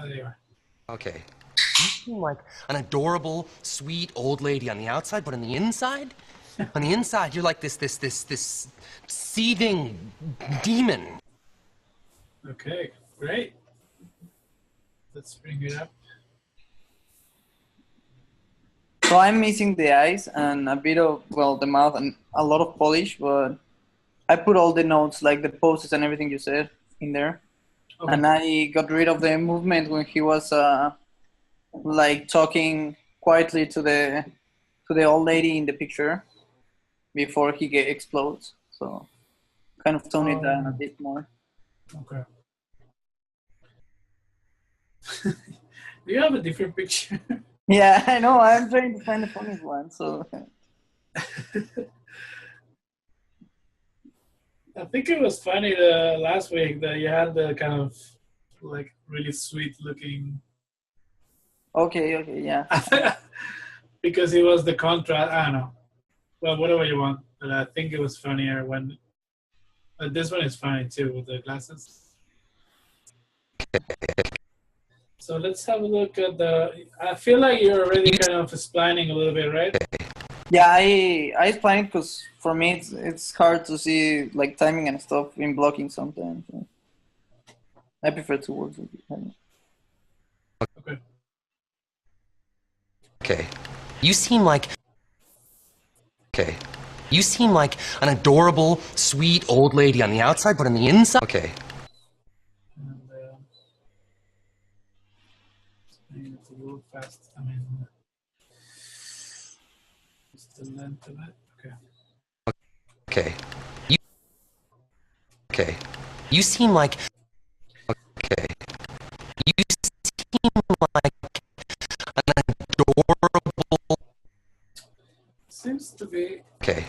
Oh, there you are. Okay. You seem like an adorable, sweet old lady on the outside, but on the inside, you're like this seething demon. Okay, great. Let's bring it up. So I'm missing the eyes and a bit of, well, the mouth and a lot of polish, but I put all the notes, like the poses and everything you said in there. Okay. And I got rid of the movement when he was like talking quietly to the old lady in the picture before he explodes. So kind of tone it down a bit more. Okay. Do you have a different picture? Yeah, I know. I'm trying to find the funniest one. So I think it was funny the last week that you had the kind of like really sweet looking. okay, yeah. Because it was the contrast. I don't know. Well, whatever you want. But I think it was funnier when. But this one is funny too with the glasses. So let's have a look at the. I feel like you're already kind of explaining a little bit, right? Yeah, I explained because for me it's hard to see like timing and stuff in blocking sometimes. I prefer to work with it. Okay. Okay. You seem like. Okay. You seem like an adorable, sweet old lady on the outside, but on the inside. Okay. And it's a little fast. I mean, just the length of it. Okay. Okay. Okay. You seem like. Okay. You seem like an adorable. Seems to be. Okay.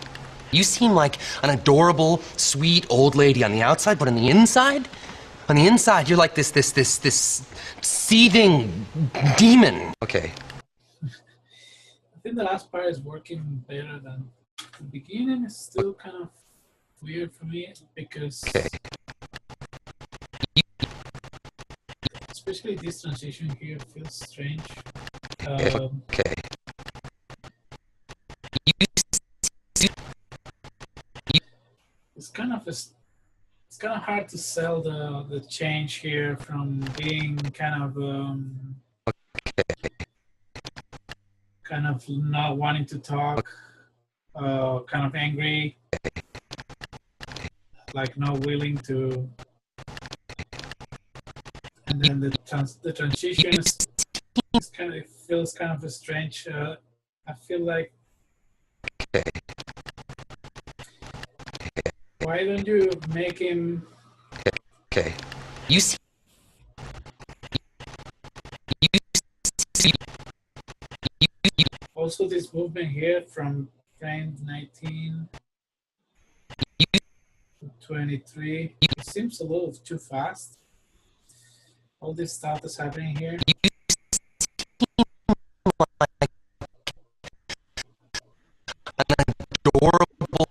You seem like an adorable, sweet old lady on the outside, but on the inside, you're like this seething demon. Okay. I think the last part is working better than the beginning. Is still kind of weird for me because, Okay. especially this transition here feels strange. Okay. It's kind of hard to sell the change here from being kind of not wanting to talk, kind of angry, like not willing to, and then the transition is kind of, it feels kind of a strange. I feel like, why don't you make him? Okay. You see. Also, this movement here from frame 19 to 23, it seems a little too fast. All this stuff that's happening here. An adorable.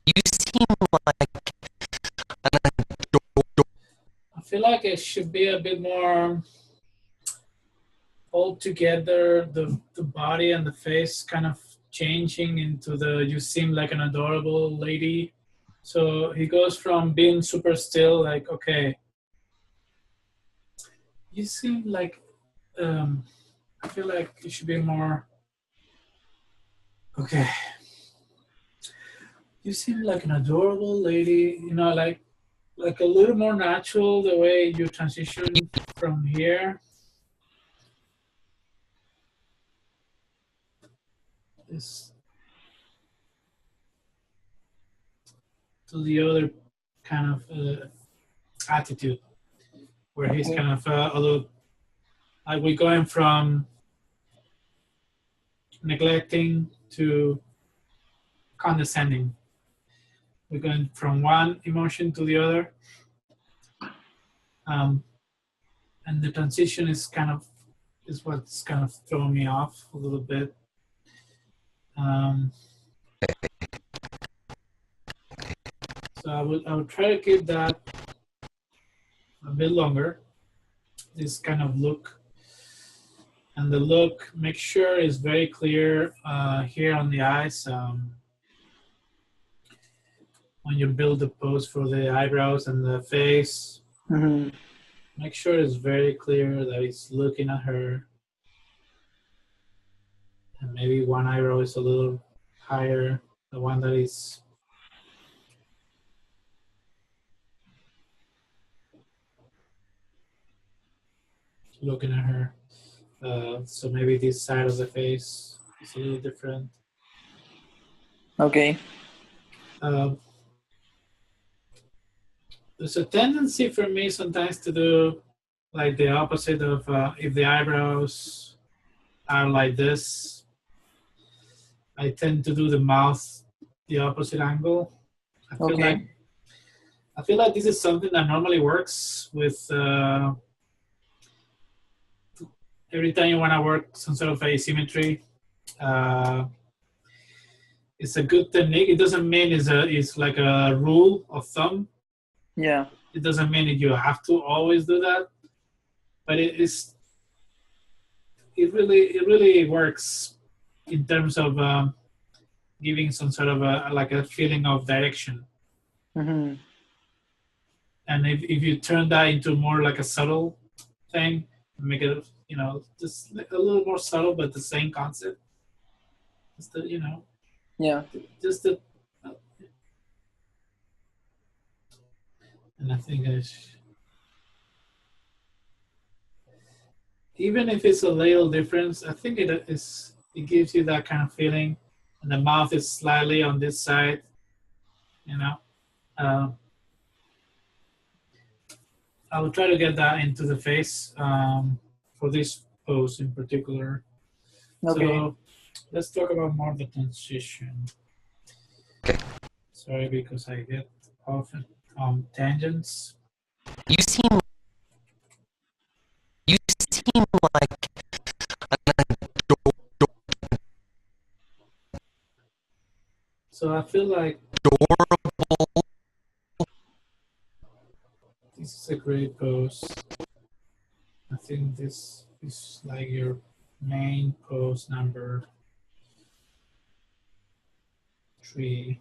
You seem like an adorable. I feel like it should be a bit more all together, the body and the face kind of changing into the you seem like an adorable lady. So he goes from being super still, like, okay, you seem like, I feel like it should be more, okay, you seem like an adorable lady, you know, like a little more natural the way you transition from here. This to the other kind of attitude where he's kind of a little like we're going from neglecting to condescending. We're going from one emotion to the other, and the transition is what's kind of throwing me off a little bit. So I would try to keep that a bit longer. This kind of look. And the look, make sure is very clear here on the eyes. When you build the pose for the eyebrows and the face, make sure it's very clear that he's looking at her. And maybe one eyebrow is a little higher, the one that is looking at her. So maybe this side of the face is a little different. Okay. There's a tendency for me sometimes to do like the opposite of if the eyebrows are like this, I tend to do the mouth the opposite angle. I feel like this is something that normally works with every time you want to work some sort of asymmetry. It's a good technique. It doesn't mean it's like a rule of thumb. Yeah. It doesn't mean that you have to always do that, but it really works in terms of giving some sort of a feeling of direction. Mm-hmm. And if you turn that into more like a subtle thing, make it just a little more subtle, but the same concept. Just the, Yeah. just the. And I think even if it's a little difference, I think it gives you that kind of feeling. And the mouth is slightly on this side, I will try to get that into the face for this pose in particular. Okay. So let's talk about more the transition. Okay. Sorry, because I get off tangents. You seem like So I feel like adorable. this is a great pose. I think this is like your main pose number 3.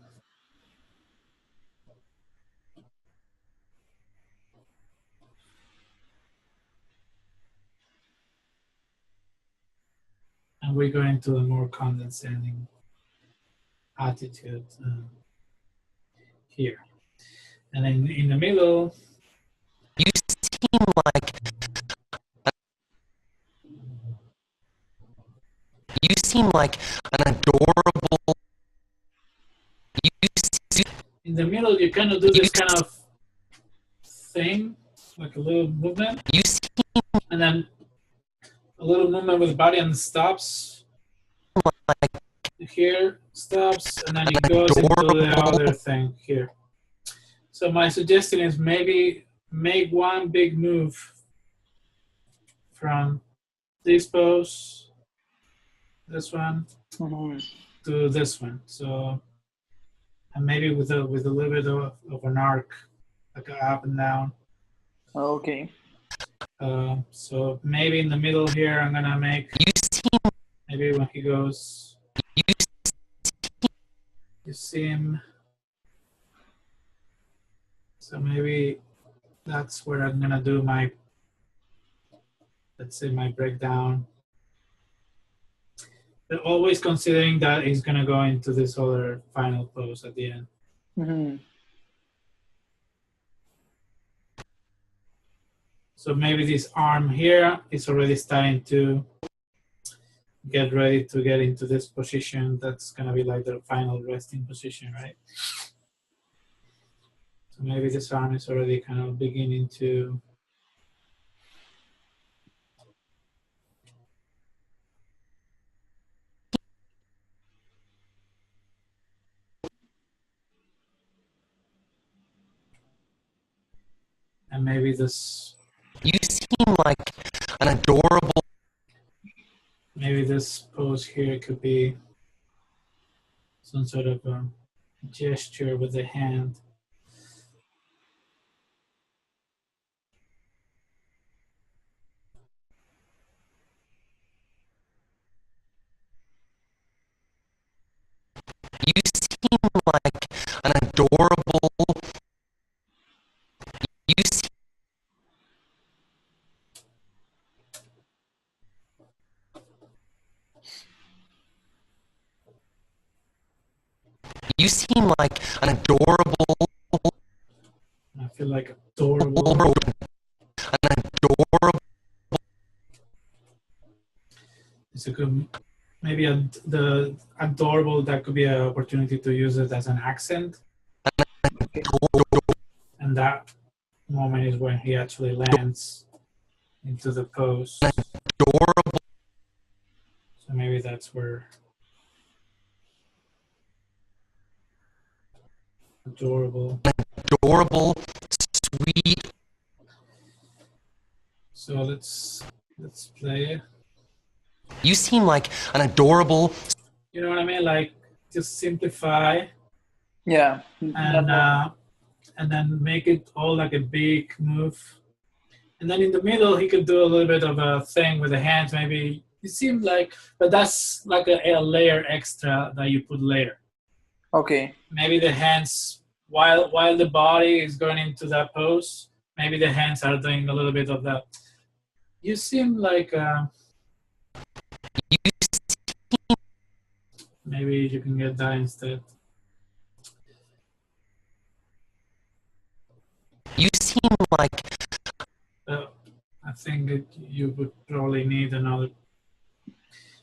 And we're going to a more condescending attitude here. And then in the middle, You seem like an adorable. in the middle, you kind of do this kind of thing, like a little movement, You seem and then a little movement with the body and stops. like Here stops, and then it goes into the other thing here. So my suggestion is maybe make one big move from this pose, this one, to this one. So, and maybe with a little bit of an arc, like an up and down. Okay. So maybe in the middle here, I'm gonna make. you seem Maybe when he goes, you see him. So maybe that's where I'm gonna do my, let's say, my breakdown. But always considering that he's gonna go into this other final pose at the end. Mm-hmm. So maybe this arm here is already starting to get ready to get into this position. That's gonna be like the final resting position, right? So maybe this arm is already kind of beginning to and maybe this you seem like an adorable. maybe this pose here could be some sort of a gesture with the hand. You seem like an adorable. I feel like adorable. An adorable. It's a good, maybe the adorable, that could be an opportunity to use it as an accent. And that moment is when he actually lands into the pose. Adorable. So maybe that's where adorable. Adorable. Sweet. So let's play it. You seem like an adorable. You know what I mean? Like just simplify. Yeah. And then make it all like a big move. And then in the middle, he could do a little bit of a thing with the hands. Maybe it seemed like, but that's like a layer extra that you put later. Okay. Maybe the hands, while the body is going into that pose, maybe the hands are doing a little bit of that. You seem like maybe you can get that instead. You seem like. I think that you would probably need another,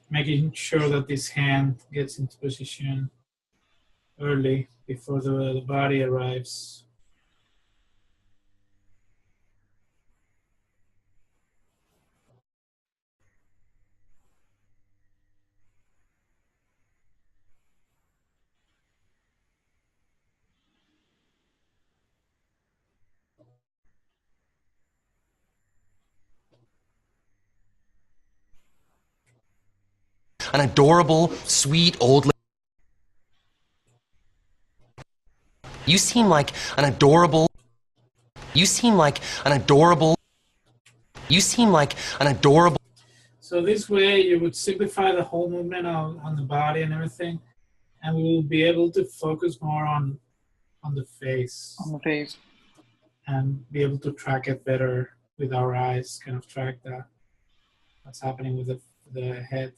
making sure that this hand gets into position early before the body arrives. An adorable, sweet old lady. You seem like an adorable. You seem like an adorable. You seem like an adorable. So this way you would simplify the whole movement on the body and everything, and we will be able to focus more on the face. On the face. And be able to track it better with our eyes, kind of track what's happening with the head.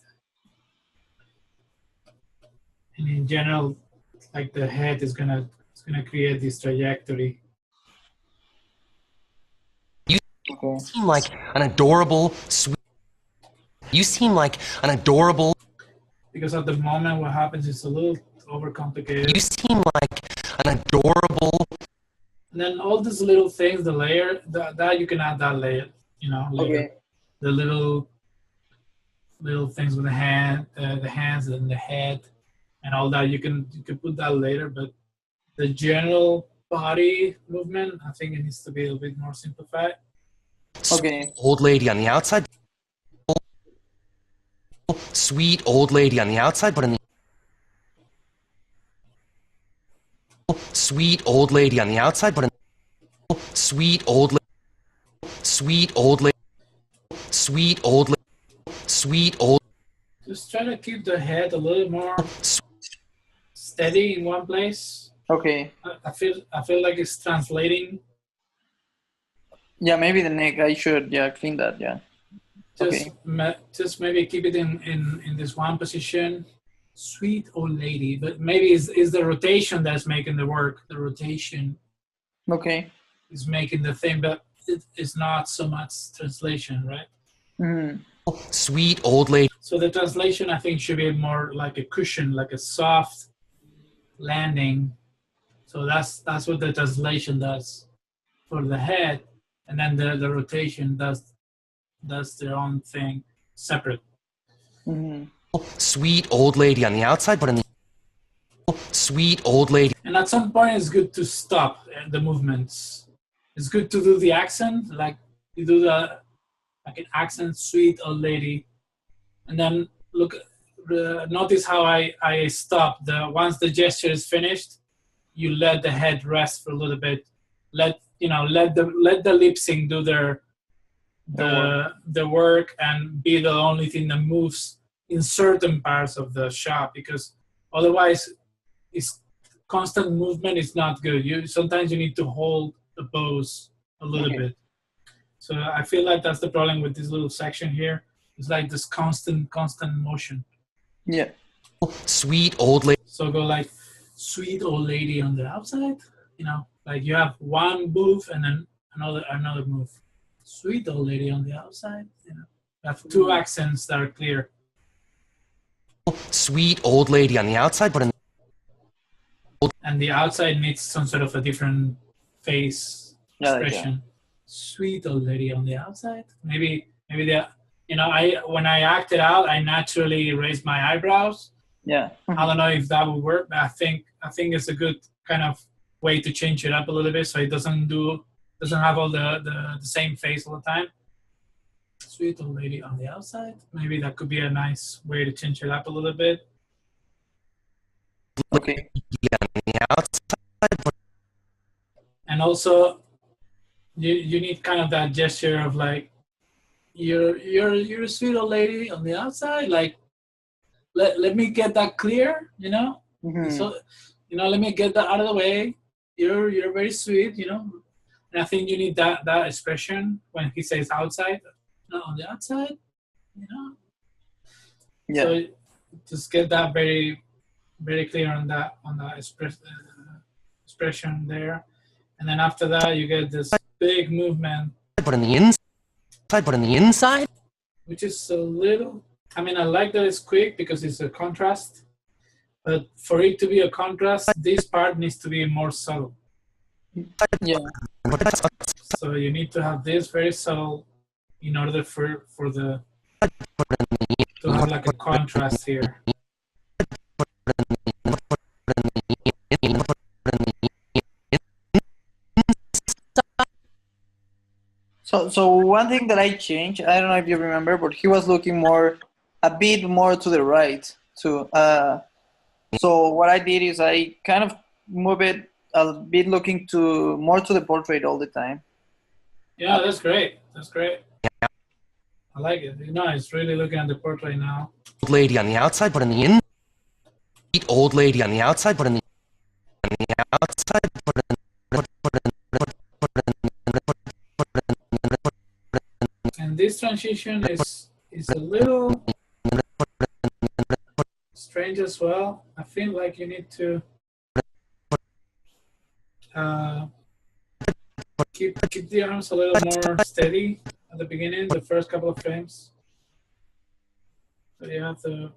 And in general, like the head is gonna create this trajectory. You seem like an adorable, sweet. You seem like an adorable. Because at the moment, what happens is a little overcomplicated. You seem like an adorable. And then all these little things, the layer, that you can add that layer, later. Okay. The little things with the hands and the head, and all that you can put that later. But the general body movement, I think it needs to be a little bit more simplified. Okay. Old lady on the outside. Sweet old lady on the outside, but in the. Sweet old lady on the outside, but in. Sweet old lady. Sweet old lady. Sweet old lady. Sweet old. Just try to keep the head a little more steady in one place. Okay. I feel like it's translating. Yeah, maybe the neck. I should clean that. Yeah. Just maybe keep it in this one position. Sweet old lady, but maybe it's the rotation that's making the work. The rotation. Okay. Is making the thing, but it's not so much translation, right? Mm-hmm. Sweet old lady. So the translation, I think, should be more like a cushion, like a soft landing. So that's what the translation does for the head, and then the rotation does their own thing separate. Mm-hmm. Sweet old lady on the outside, but in the. Sweet old lady. And at some point, it's good to stop the movements. It's good to do the accent, like you do like an accent, sweet old lady, and then notice how I stop. Once the gesture is finished, you let the head rest for a little bit. Let the lip sync do the work and be the only thing that moves in certain parts of the shot, because otherwise, it's constant movement is not good. Sometimes you need to hold the pose a little bit. So I feel like that's the problem with this little section here. It's like this constant motion. Yeah. Sweet old lady. So go like sweet old lady on the outside. You know, like you have one move and then another move. Sweet old lady on the outside. You know, you have two accents that are clear. Sweet old lady on the outside, but and the outside needs some sort of a different face expression. Yeah. Sweet old lady on the outside. Maybe the I when I act it out, I naturally raise my eyebrows. Yeah. I don't know if that would work, but I think it's a good kind of way to change it up a little bit so it doesn't have all the same face all the time. Sweet old lady on the outside. Maybe that could be a nice way to change it up a little bit. Okay. on the outside, but And also you need kind of that gesture of like you're a sweet old lady on the outside, like let me get that clear, so let me get that out of the way. You're very sweet, and I think you need that expression when he says outside, on the outside, Yeah. so just get that very very clear on that expression there, and then after that you get this big movement, on the inside, but on the inside, which is a little, I mean, I like that it's quick because it's a contrast, but for it to be a contrast, this part needs to be more subtle. Yeah. So you need to have this very subtle in order for the to have like a contrast here. So one thing that I changed, I don't know if you remember, but he was looking a bit more to the right. So what I did is I kind of move it a bit looking more to the portrait all the time. Yeah, that's great. That's great. I like it. It's really looking at the portrait now. Old lady on the outside, but on the inside. Old lady on the outside, but on the outside, and this transition is a little strange as well. I feel like you need to keep the arms a little more steady at the beginning, the first couple of frames. So you have the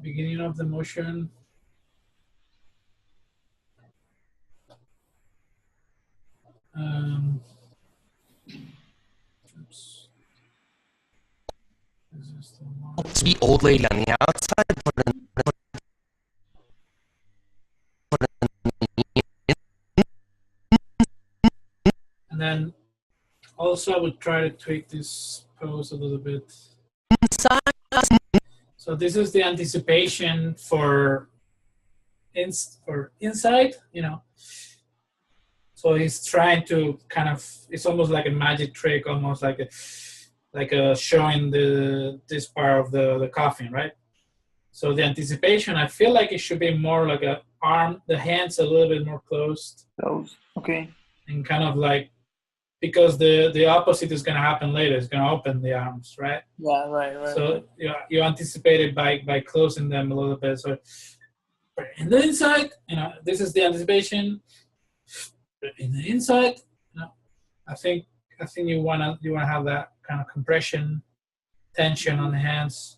beginning of the motion. Oops. sweet old lady on the outside, and then also I would try to tweak this pose a little bit. inside. So this is the anticipation for inside, So he's trying to kind of, it's almost like a magic trick, almost like a showing this part of the coffin, right? So the anticipation, I feel like it should be more like the hands a little bit more closed. Okay. And kind of like, because the opposite is going to happen later. It's going to open the arms, right? Yeah, right. So you anticipate it by closing them a little bit. So in the inside, this is the anticipation. In the inside, I think you wanna have that kind of compression, tension on the hands.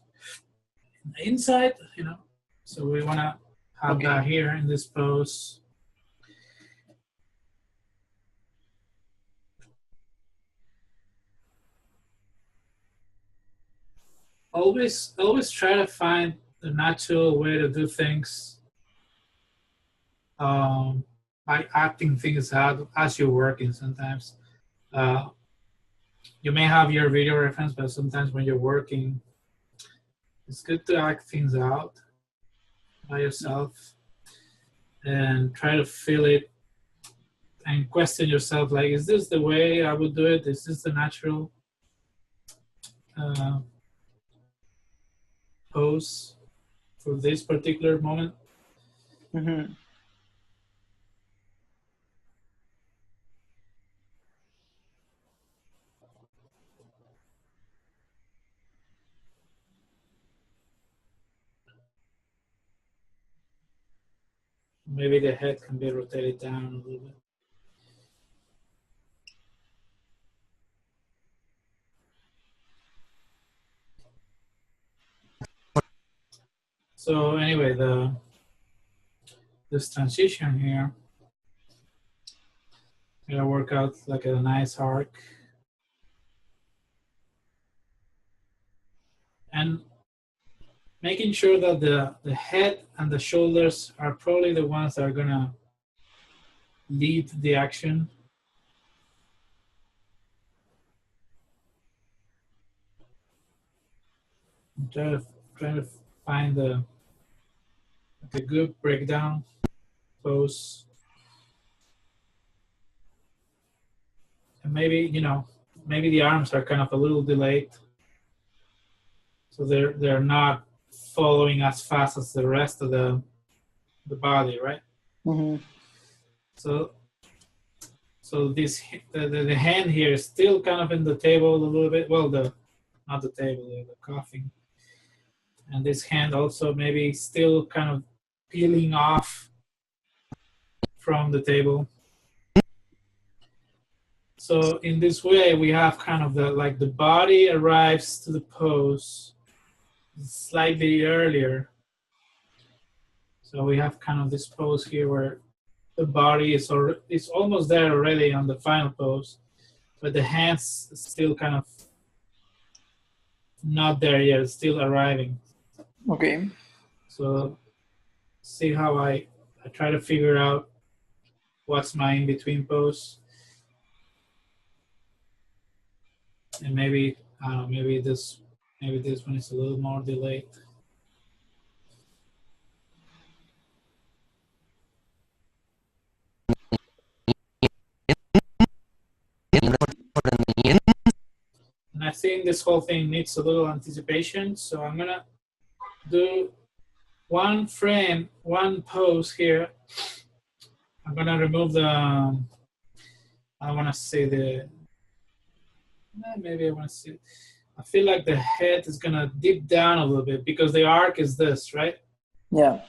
In the inside, so we wanna have that here in this pose. Always try to find the natural way to do things. By acting things out as you're working. Sometimes you may have your video reference, but sometimes when you're working, it's good to act things out by yourself and try to feel it and question yourself, like, is this the way I would do it? Is this the natural pose for this particular moment? Mm-hmm. Maybe the head can be rotated down a little bit. So anyway, this transition here, gonna work out like a nice arc. And making sure that the head and the shoulders are probably the ones that are gonna lead the action. I'm trying to find the good breakdown pose. And maybe, you know, maybe the arms are kind of a little delayed. So they're not following as fast as the rest of the body, right? Mm-hmm. So this the hand here is still kind of in the table a little bit. Well, not the table, the coughing. And this hand also maybe still kind of peeling off from the table. So in this way, we have kind of the body arrives to the pose slightly earlier. So we have kind of this pose here where the body is almost there already on the final pose, but the hands still kind of not there yet, still arriving. Okay. So see how I try to figure out what's my in-between pose. And maybe, I don't know, maybe this one is a little more delayed. And I think this whole thing needs a little anticipation, so I'm gonna do one frame, one pose here. I'm gonna remove the, I wanna see the, maybe I wanna see, I feel like the head is gonna dip down a little bit because the arc is this, right? Yeah.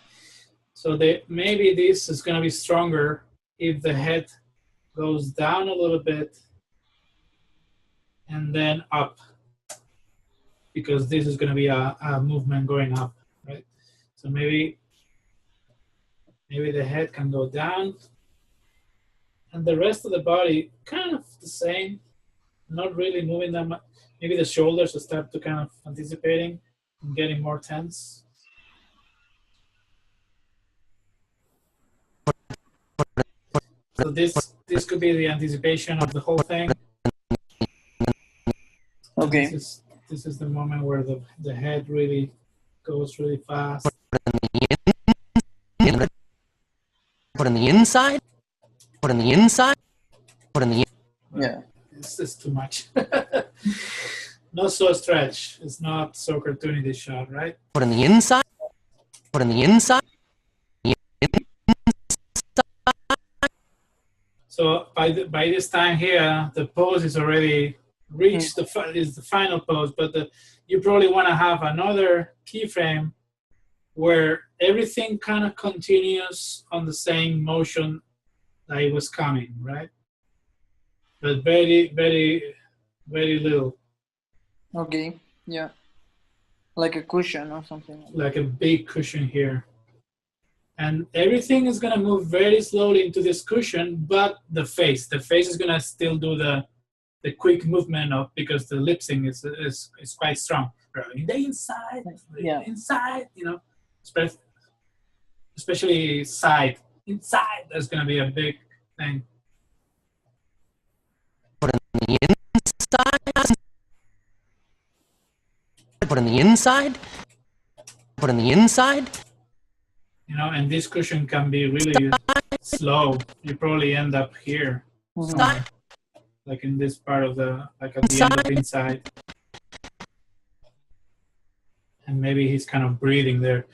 So maybe this is gonna be stronger if the head goes down a little bit and then up, because this is gonna be a movement going up, right? So maybe the head can go down and the rest of the body kind of the same, not really moving that much. Maybe the shoulders start to kind of anticipating and getting more tense. So this could be the anticipation of the whole thing. Okay. This is the moment where the head really goes really fast. Put in the inside. Put in the inside. Put in the. Yeah. This is too much. Not so stretch. It's not so cartoony, this shot, right? Put in the inside. Put in the inside. So by this time here, the pose is already reached. Is the final pose, but you probably want to have another keyframe where everything kind of continues on the same motion that it was coming, right? But very, very, very little. Okay. Yeah. Like a cushion or something. Like a big cushion here. And everything is gonna move very slowly into this cushion, but the face is gonna still do the quick movement of, because the lip sync is quite strong. The inside, Yeah. Inside, you know, especially side. Inside, that's gonna be a big thing. Put in the inside. Put in the inside. Put in the inside. You know, and this cushion can be really slow. You probably end up here, somewhere, like in this part of like at the end of inside. And maybe he's kind of breathing there.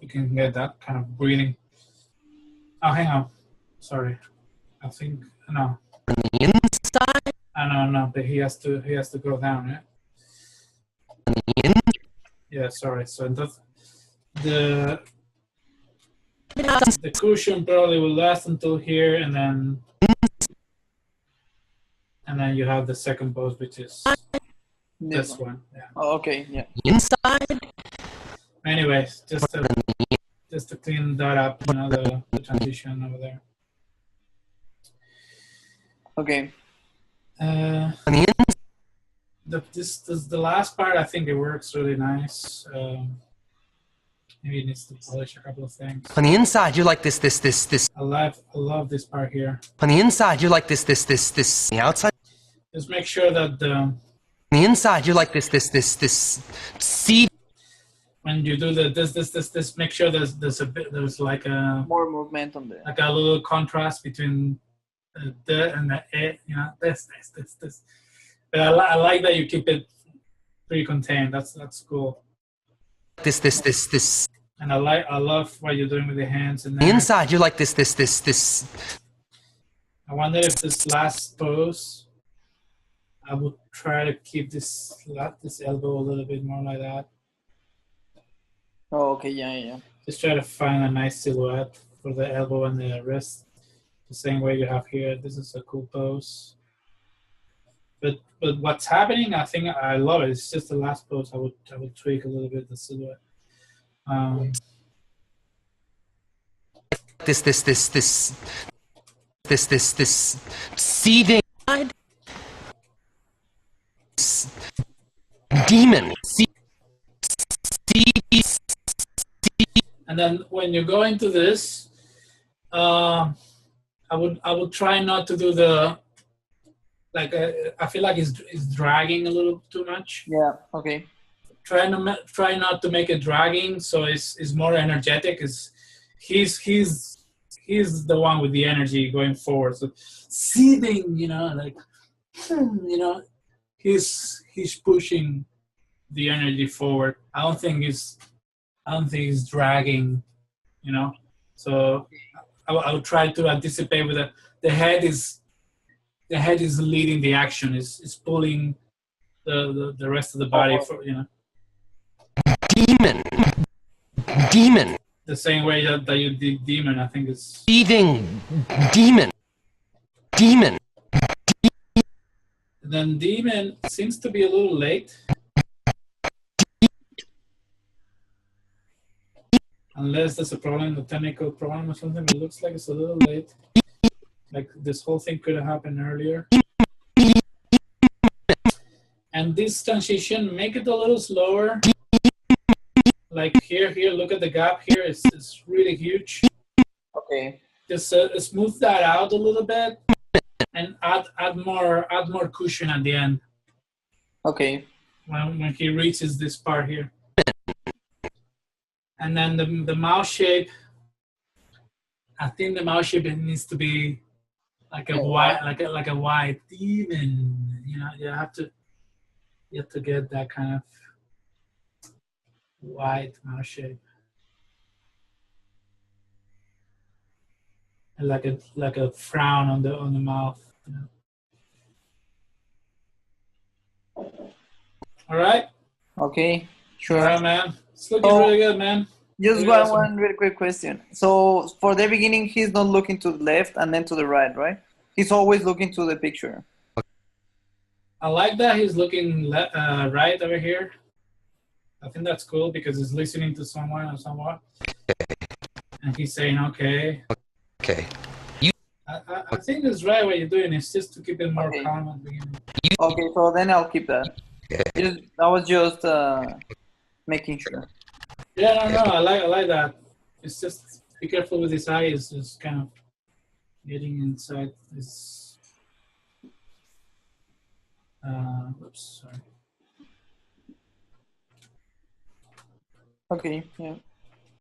You can get that kind of breathing. Oh, hang on. Sorry. I think, no. Put in the inside. No, but he has to go down, yeah? Put in the Yeah, sorry. So The cushion probably will last until here, and then you have the second pose, which is this one. Yeah. Oh, okay, yeah. Inside? Anyways, just to clean that up, you know, the transition over there. Okay. On the The last part, I think it works really nice. Maybe it needs to polish a couple of things. On the inside, you're like this. I love this part here. On the inside, you're like this. On the outside, Just make sure that on the inside, you're like this seed. When you do this, make sure there's like a More movement on the. like a little contrast between the and the you know, this. But I like that you keep it pretty contained. That's cool. This. And I love what you're doing with the hands and On the inside, you're like this. I wonder if this last pose, I would try to keep this elbow a little bit more like that. Oh, okay, yeah. Just try to find a nice silhouette for the elbow and the wrist, the same way you have here. This is a cool pose. But what's happening, I think I love it. It's just the last pose. I would tweak a little bit the silhouette. This seething demon. And then when you go into this, I would try not to do the like. I feel like it's dragging a little too much. Yeah. Okay. Try not to make it dragging, so it's more energetic. He's the one with the energy going forward. So seething, you know, like you know, he's pushing the energy forward. I don't think he's dragging, you know. So I would try to anticipate with the head is leading the action. Is pulling the rest of the body for, you know. Demon. The same way that you did demon, I think it's Seething demon. Then demon seems to be a little late. Unless there's a problem, a technical problem or something, it looks like it's a little late. Like this whole thing could have happened earlier. And this transition, make it a little slower. Like here, look at the gap here. It's really huge. Okay. Just smooth that out a little bit, and add more cushion at the end. Okay. When he reaches this part here. And then the mouth shape, I think the mouth shape needs to be like a white demon. You know, you have to get that kind of white mouth shape. And like a frown on the mouth. You know. All right. Okay. Sure. All right, man. It's looking really good, man. Just Really awesome. one very quick question. So for the beginning, he's not looking to the left and then to the right? He's always looking to the picture. I like that he's looking right over here. I think that's cool because he's listening to someone or somewhat. And he's saying, okay. Okay. I think it's right what you're doing. It's just to keep it more calm at the beginning. Okay, so then I'll keep that. I was just making sure. Yeah, no, I like that. It's just be careful with his eye. It's just kind of getting inside this. Oops, sorry. Okay, yeah.